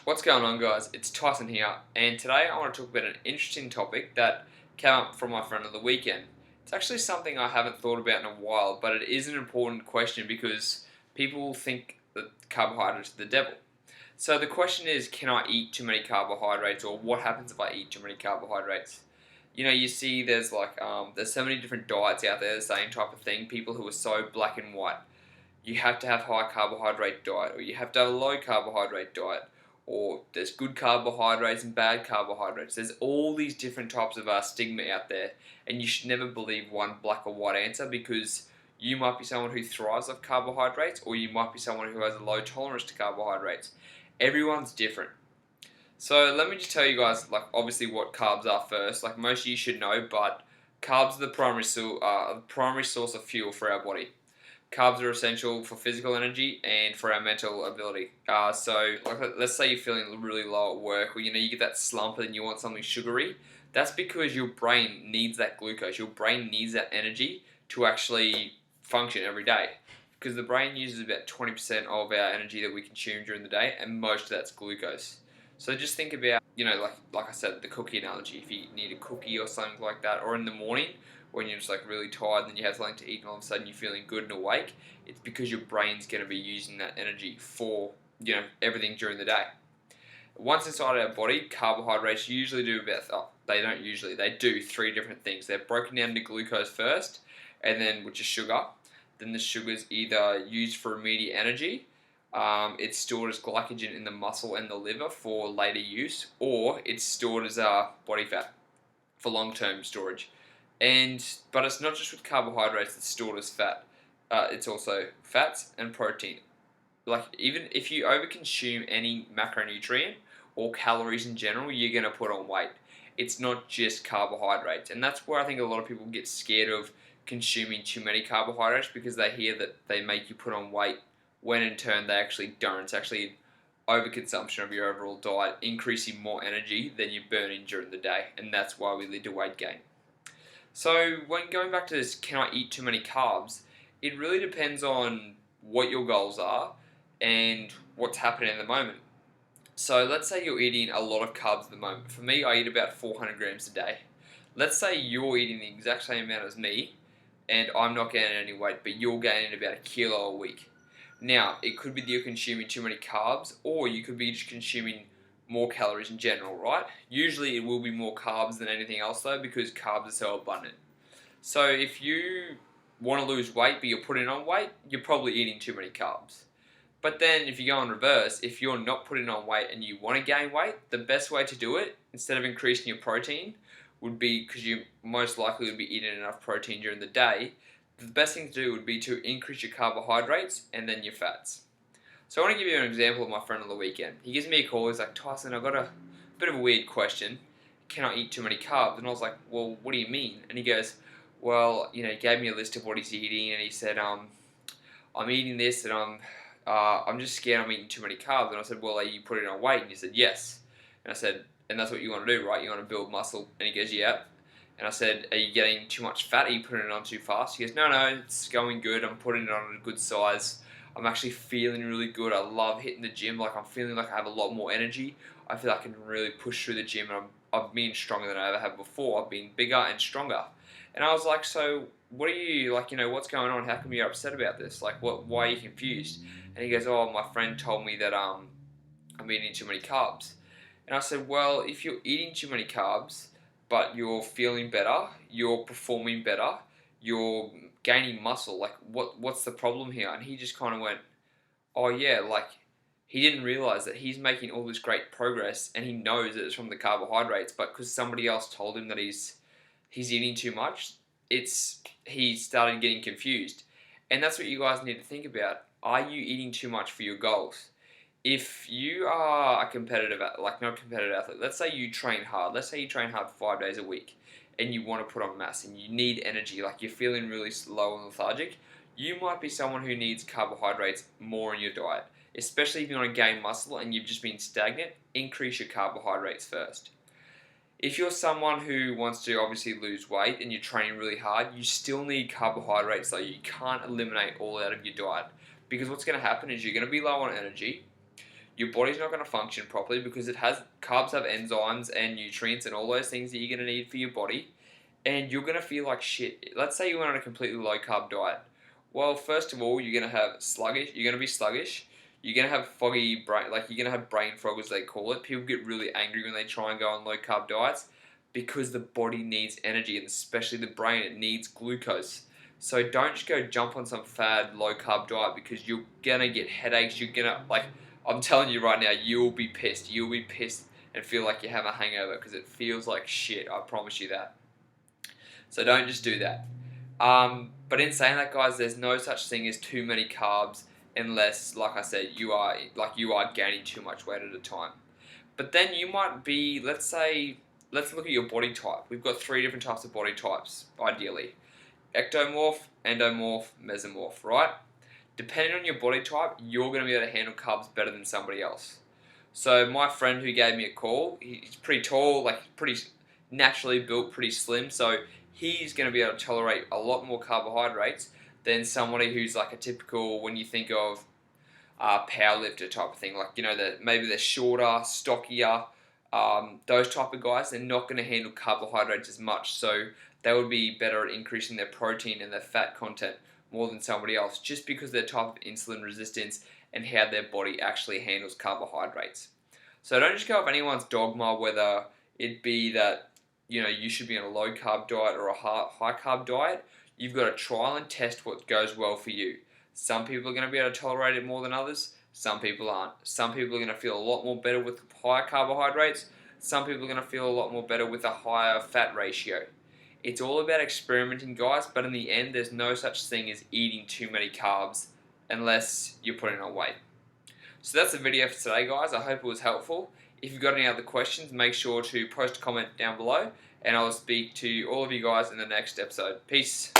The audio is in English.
What's going on, guys? It's Tyson here, and today I want to talk about an interesting topic that came up from my friend on the weekend. It's actually something I haven't thought about in a while, but it is an important question because people think that carbohydrates are the devil. So the question is, can I eat too many carbohydrates, or what happens if I eat too many carbohydrates? You see there's so many different diets out there, the same type of thing, people who are so black and white. You have to have high carbohydrate diet, or you have to have a low carbohydrate diet, or there's good carbohydrates and bad carbohydrates. There's all these different types of stigma out there, and you should never believe one black or white answer because you might be someone who thrives off carbohydrates, or you might be someone who has a low tolerance to carbohydrates. Everyone's different. So let me just tell you guys, obviously what carbs are first. Like most of you should know, but carbs are the primary source of fuel for our body. Carbs are essential for physical energy and for our mental ability. Let's say you're feeling really low at work, or you get that slump and you want something sugary. That's because your brain needs that glucose. Your brain needs that energy to actually function every day. Because the brain uses about 20% of our energy that we consume during the day, and most of that's glucose. So just think about, like I said, the cookie analogy. If you need a cookie or something like that, or in the morning when you're just really tired and then you have something to eat and all of a sudden you're feeling good and awake, it's because your brain's going to be using that energy for, everything during the day. Once inside our body, carbohydrates usually do they do three different things. They're broken down into glucose first, and then, which is sugar. Then the sugar's either used for immediate energy, it's stored as glycogen in the muscle and the liver for later use, or it's stored as body fat for long-term storage. But it's not just with carbohydrates that's stored as fat. It's also fats and protein. Even if you overconsume any macronutrient or calories in general, you're going to put on weight. It's not just carbohydrates, and that's where I think a lot of people get scared of consuming too many carbohydrates, because they hear that they make you put on weight, when in turn they actually don't. It's actually overconsumption of your overall diet, increasing more energy than you're burning during the day, and that's why we lead to weight gain. So when going back to this, can I eat too many carbs? It really depends on what your goals are and what's happening in the moment. So let's say you're eating a lot of carbs at the moment. For me, I eat about 400 grams a day. Let's say you're eating the exact same amount as me, and I'm not gaining any weight, but you're gaining about a kilo a week. Now, it could be that you're consuming too many carbs, or you could be just consuming more calories in general, right? Usually it will be more carbs than anything else though, because carbs are so abundant. So if you want to lose weight but you're putting on weight, you're probably eating too many carbs. But then if you go in reverse, if you're not putting on weight and you want to gain weight, the best way to do it, instead of increasing your protein, would be, because you most likely would be eating enough protein during the day, the best thing to do would be to increase your carbohydrates and then your fats. So I want to give you an example of my friend on the weekend. He gives me a call. He's like, Tyson, I've got a bit of a weird question. Can I eat too many carbs? And I was like, well, what do you mean? And he goes, well, he gave me a list of what he's eating, and he said, I'm eating this, and I'm just scared I'm eating too many carbs. And I said, well, are you putting on weight? And he said, yes. And I said, and that's what you want to do, right? You want to build muscle. And he goes, yeah. And I said, are you getting too much fat? Are you putting it on too fast? He goes, no, it's going good. I'm putting it on a good size. I'm actually feeling really good. I love hitting the gym. I'm feeling like I have a lot more energy. I feel like I can really push through the gym, and I've been stronger than I ever have before. I've been bigger and stronger. And I was like, so what are you, what's going on? How come you're upset about this? Why are you confused? And he goes, oh, my friend told me that I'm eating too many carbs. And I said, well, if you're eating too many carbs, but you're feeling better, you're performing better, you're gaining muscle, what's the problem here? And he just kind of went, oh yeah, he didn't realize that he's making all this great progress, and he knows that it's from the carbohydrates, but because somebody else told him that he's eating too much, he started getting confused. And that's what you guys need to think about. Are you eating too much for your goals? If you are a competitive, not a competitive athlete, let's say you train hard. Let's say you train hard 5 days a week, and you want to put on mass, and you need energy, you're feeling really slow and lethargic. You might be someone who needs carbohydrates more in your diet, especially if you want to gain muscle and you've just been stagnant. Increase your carbohydrates first. If you're someone who wants to obviously lose weight and you're training really hard, you still need carbohydrates, though. You can't eliminate all out of your diet, because what's going to happen is you're going to be low on energy. your body's not going to function properly because carbs have enzymes and nutrients and all those things that you're going to need for your body, and you're going to feel like shit. Let's say you went on a completely low carb diet. Well, first of all, you're going to have sluggish. You're going to be sluggish. You're going to have foggy brain, like you're going to have brain fog, as they call it. People get really angry when they try and go on low carb diets because the body needs energy, and especially the brain, it needs glucose. So don't just go jump on some fad low carb diet because you're going to get headaches. You're going to, like, I'm telling you right now, you'll be pissed. You'll be pissed and feel like you have a hangover because it feels like shit. I promise you that. So don't just do that. But in saying that, guys, there's no such thing as too many carbs unless, like I said, you are gaining too much weight at a time. But then you might be, let's look at your body type. We've got 3 different types of body types, ideally. Ectomorph, endomorph, mesomorph, right? Depending on your body type, you're going to be able to handle carbs better than somebody else. So my friend who gave me a call, he's pretty tall, like pretty naturally built, pretty slim, so he's going to be able to tolerate a lot more carbohydrates than somebody who's like a typical, when you think of powerlifter type of thing, like, you know, maybe they're shorter, stockier, those type of guys, they're not going to handle carbohydrates as much, so they would be better at increasing their protein and their fat content more than somebody else, just because of their type of insulin resistance and how their body actually handles carbohydrates. So don't just go off anyone's dogma, whether it be that, you know, you should be on a low carb diet or a high carb diet. You've got to trial and test what goes well for you. Some people are going to be able to tolerate it more than others. Some people aren't. Some people are going to feel a lot more better with higher carbohydrates. Some people are going to feel a lot more better with a higher fat ratio. It's all about experimenting, guys, but in the end, there's no such thing as eating too many carbs unless you're putting on weight. So that's the video for today, guys. I hope it was helpful. If you've got any other questions, make sure to post a comment down below, and I'll speak to all of you guys in the next episode. Peace.